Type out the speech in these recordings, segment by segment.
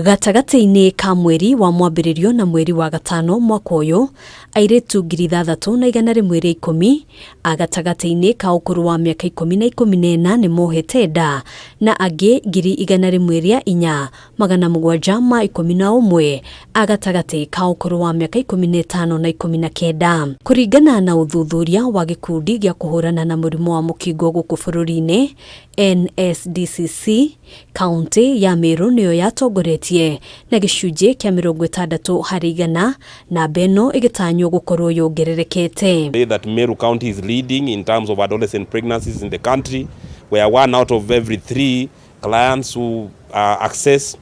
Gatagati-INI ka mweri wa MWAMBIRIRIO na mweri wa gatano mwaka uyu AIRITU 6,110 a gatagati-INI ka ukuru wa miaka 10 na 14 ni MOHETE nda na angi 1,711 a gatagati ka ukuru wa miaka 15 na 19 kuringana na uthuthuria wa gikundi gya kuhurana na murimu wa MUKINGO guku bururi-ini NSDCC. Kaunti ya Meru niyo yatongoretie na gicunji kia 60 harĩ igana na beno igitanyo gukorwo yongererekete. That Meru County is leading in terms of adolescent pregnancies in the country, where 1 out of every 3 clients who access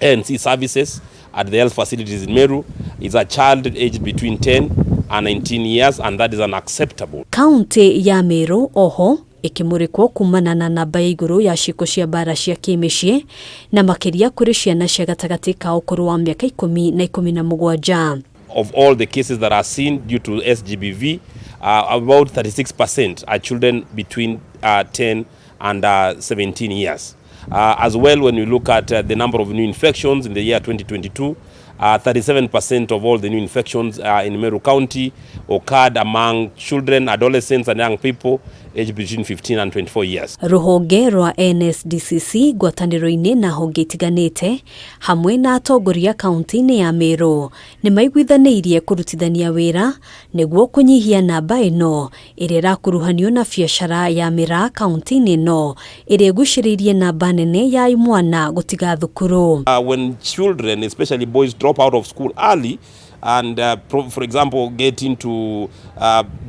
NC services at the health facilities in Meru is a child aged between 10 and 19 years, and that is unacceptable. Kaunti ya Meru oho ikimurikwo kumana na namba ya iguru ya ciko cia bara cia kimicii na makiria kuri ciana cia gatagati ka ukuru wa miaka 10 na 17. Of all the cases that are seen due to SGBV, about 36% are children between 10 and 17 years. As well, when you look at the number of new infections in the year 2022, 37% of all the new infections in Meru County occurred among children, adolescents and young people aged between 15 and 24 years. Ruhonge rwa NSDCC gwataniro-ini na honge itiganite hamwe na atongoria kaunti-ini ya Meru ni maiguithanirie kurutithania wira niguo kunyihia namba ino iria irakuruhanio na biacara ya mira kaunti-ini no iria iguciririe namba nene ya imwana gutiga thukuru. When children, especially boys, drop out of school early and for example get into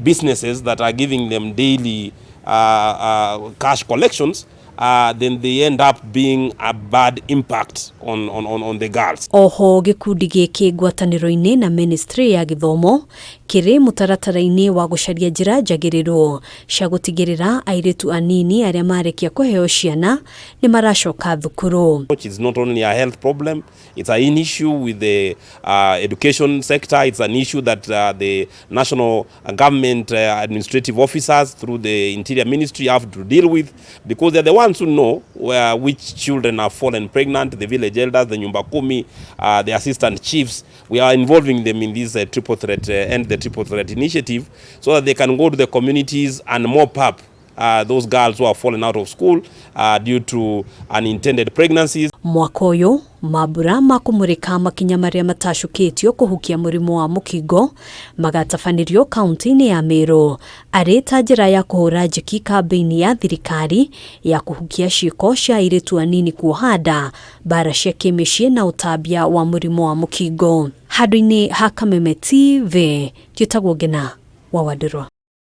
businesses that are giving them daily cash collections, then they end up being a bad impact on the girls. Oho gikundi giki gwataniro-ini na Ministry ya Githomo kiri mutaratara-ini wa gucaria njira njagiriru cia gutigirira airitu anini aria marekia kuheo ciana ni maracoka thukuru. It's not only a health problem, it's an issue with the education sector. It's an issue that the national government administrative officers through the Interior Ministry have to deal with, because they're the ones who know which children are fallen pregnant. The village elders, the nyumba kumi, the assistant chiefs, we are involving them in this triple threat and the triple threat initiative, so that they can go to the communities and mop up those girls who are fallen out of school due to unintended pregnancies. Mwaka uyu mabura makumurika makinya maria matacukitio kuhukia murimu wa MUKINGO magatabanirio kaunti-ini ya Meru arita njira ya kuhura njiki kambeni ya thirikari ya kuhukia ciko cia airitu anini kuohanda bara cia kimicii na utambia wa murimu wa MUKINGO. Handũ-ini ha Kameme TV, njĩtagwo Ngina wa Wandĩrwo.